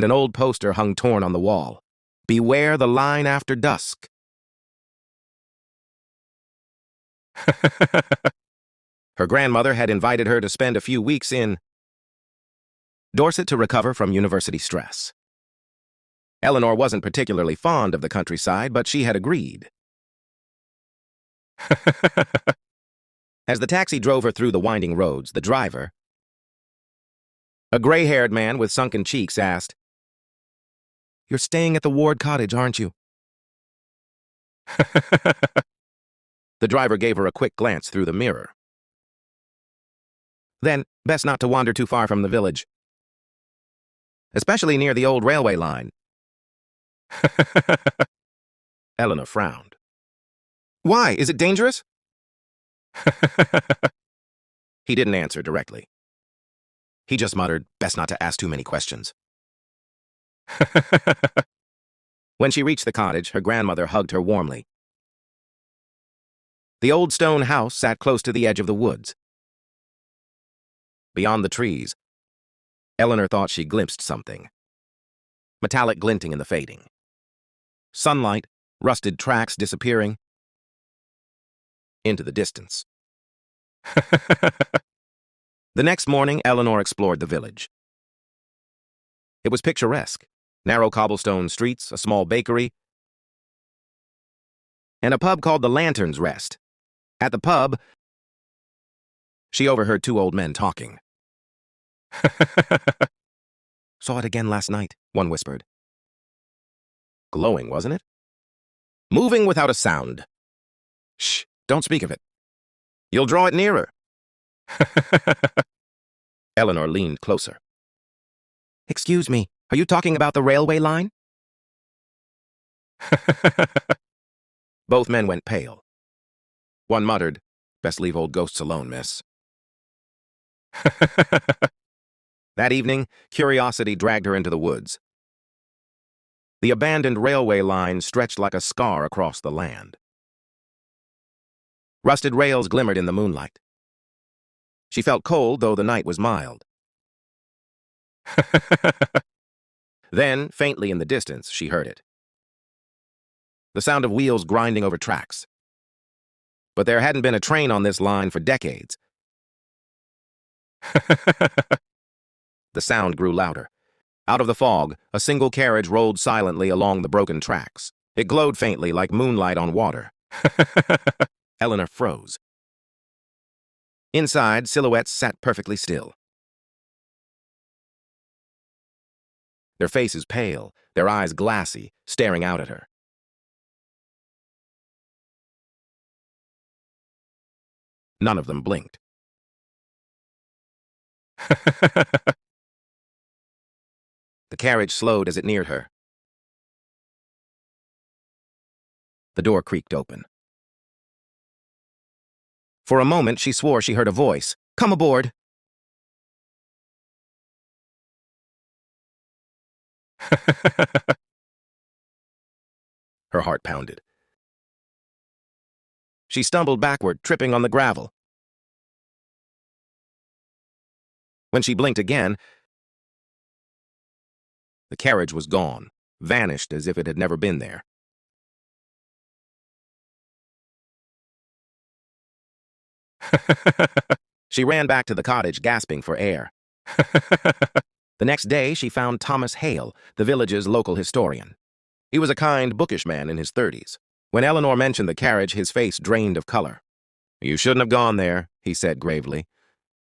and an old poster hung torn on the wall. "Beware the line after dusk." Her grandmother had invited her to spend a few weeks in Dorset to recover from university stress. Eleanor wasn't particularly fond of the countryside, but she had agreed. As the taxi drove her through the winding roads, the driver, a gray-haired man with sunken cheeks, asked, "You're staying at the Ward cottage, aren't you?" The driver gave her a quick glance through the mirror. "Then, best not to wander too far from the village, especially near the old railway line." Eleanor frowned. "Why? Is it dangerous?" He didn't answer directly. He just muttered, "Best not to ask too many questions." When she reached the cottage, her grandmother hugged her warmly. The old stone house sat close to the edge of the woods. Beyond the trees, Eleanor thought she glimpsed something. Metallic glinting in the fading. Sunlight, rusted tracks disappearing into the distance. The next morning, Eleanor explored the village. It was picturesque. Narrow cobblestone streets, a small bakery, and a pub called the Lantern's Rest. At the pub, she overheard two old men talking. "Saw it again last night," one whispered. "Glowing, wasn't it?" "Moving without a sound." "Shh, don't speak of it. You'll draw it nearer." Eleanor leaned closer. "Excuse me, are you talking about the railway line?" Both men went pale. One muttered, "Best leave old ghosts alone, miss." That evening, curiosity dragged her into the woods. The abandoned railway line stretched like a scar across the land. Rusted rails glimmered in the moonlight. She felt cold, though the night was mild. Then, faintly in the distance, she heard it. The sound of wheels grinding over tracks. But there hadn't been a train on this line for decades. The sound grew louder. Out of the fog, a single carriage rolled silently along the broken tracks. It glowed faintly like moonlight on water. Eleanor froze. Inside, silhouettes sat perfectly still. Their faces pale, their eyes glassy, staring out at her. None of them blinked. The carriage slowed as it neared her. The door creaked open. For a moment, she swore she heard a voice. "Come aboard." Her heart pounded. She stumbled backward, tripping on the gravel. When she blinked again, the carriage was gone, vanished as if it had never been there. She ran back to the cottage, gasping for air. The next day, she found Thomas Hale, the village's local historian. He was a kind, bookish man in his 30s. When Eleanor mentioned the carriage, his face drained of color. "You shouldn't have gone there," he said gravely.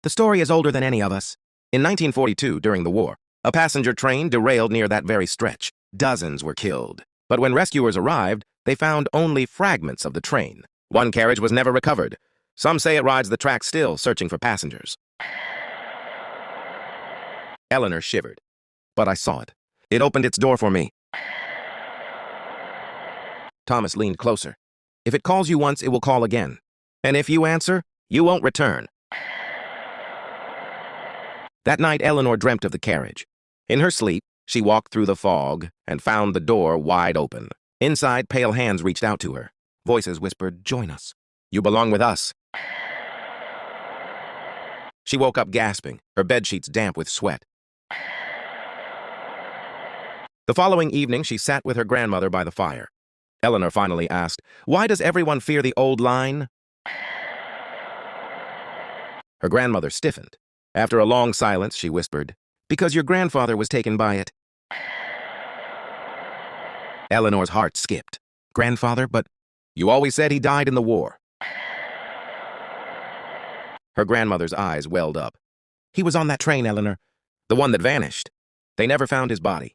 "The story is older than any of us. In 1942, during the war, a passenger train derailed near that very stretch. Dozens were killed. But when rescuers arrived, they found only fragments of the train. One carriage was never recovered. Some say it rides the track still, searching for passengers." Eleanor shivered. "But I saw it. It opened its door for me." Thomas leaned closer. "If it calls you once, it will call again. And if you answer, you won't return." That night, Eleanor dreamt of the carriage. In her sleep, she walked through the fog and found the door wide open. Inside, pale hands reached out to her. Voices whispered, "Join us. You belong with us." She woke up gasping, her bedsheets damp with sweat. The following evening, she sat with her grandmother by the fire. Eleanor finally asked, "Why does everyone fear the old line?" Her grandmother stiffened. After a long silence, she whispered, "Because your grandfather was taken by it." Eleanor's heart skipped. "Grandfather? But you always said he died in the war." Her grandmother's eyes welled up. "He was on that train, Eleanor. The one that vanished. They never found his body."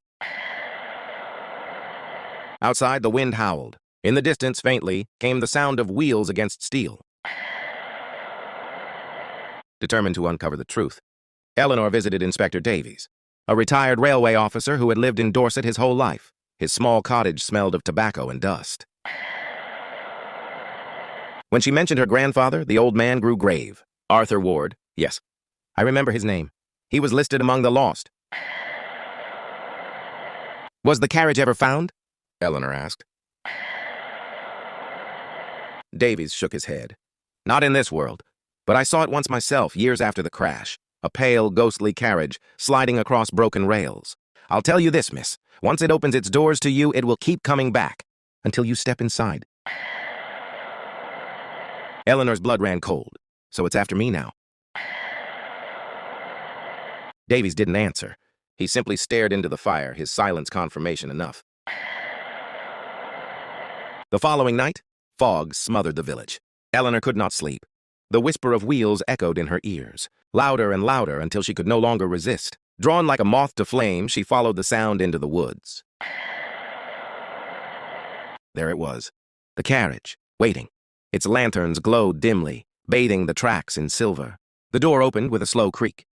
Outside, the wind howled. In the distance, faintly, came the sound of wheels against steel. Determined to uncover the truth, Eleanor visited Inspector Davies, a retired railway officer who had lived in Dorset his whole life. His small cottage smelled of tobacco and dust. When she mentioned her grandfather, the old man grew grave. "Arthur Ward, yes, I remember his name. He was listed among the lost." "Was the carriage ever found?" Eleanor asked. Davies shook his head. "Not in this world, but I saw it once myself, years after the crash. A pale, ghostly carriage sliding across broken rails. I'll tell you this, miss. Once it opens its doors to you, it will keep coming back until you step inside." Eleanor's blood ran cold. "So it's after me now." Davies didn't answer. He simply stared into the fire, his silence confirmation enough. The following night, fog smothered the village. Eleanor could not sleep. The whisper of wheels echoed in her ears, louder and louder until she could no longer resist. Drawn like a moth to flame, she followed the sound into the woods. There it was, the carriage, waiting. Its lanterns glowed dimly, bathing the tracks in silver. The door opened with a slow creak.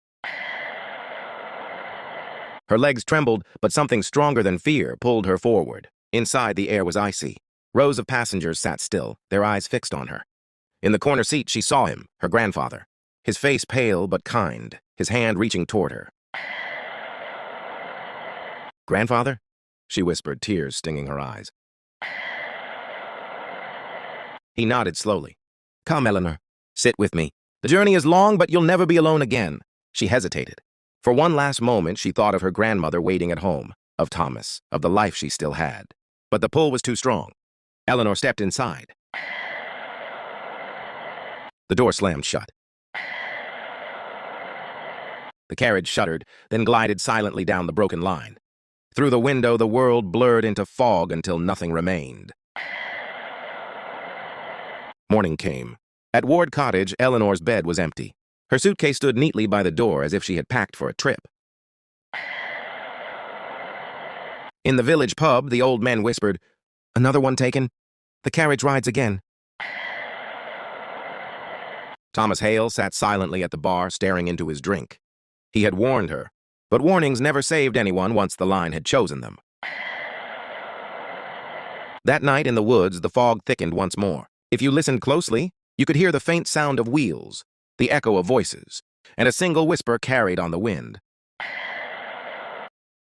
Her legs trembled, but something stronger than fear pulled her forward. Inside, the air was icy. Rows of passengers sat still, their eyes fixed on her. In the corner seat, she saw him, her grandfather. His face pale but kind, his hand reaching toward her. "Grandfather?" she whispered, tears stinging her eyes. He nodded slowly. "Come, Eleanor. Sit with me. The journey is long, but you'll never be alone again." She hesitated. For one last moment, she thought of her grandmother waiting at home, of Thomas, of the life she still had. But the pull was too strong. Eleanor stepped inside. The door slammed shut. The carriage shuddered, then glided silently down the broken line. Through the window, the world blurred into fog until nothing remained. Morning came. At Ward Cottage, Eleanor's bed was empty. Her suitcase stood neatly by the door as if she had packed for a trip. In the village pub, the old man whispered, "Another one taken? The carriage rides again." Thomas Hale sat silently at the bar, staring into his drink. He had warned her, but warnings never saved anyone once the line had chosen them. That night in the woods, the fog thickened once more. If you listened closely, you could hear the faint sound of wheels, the echo of voices, and a single whisper carried on the wind.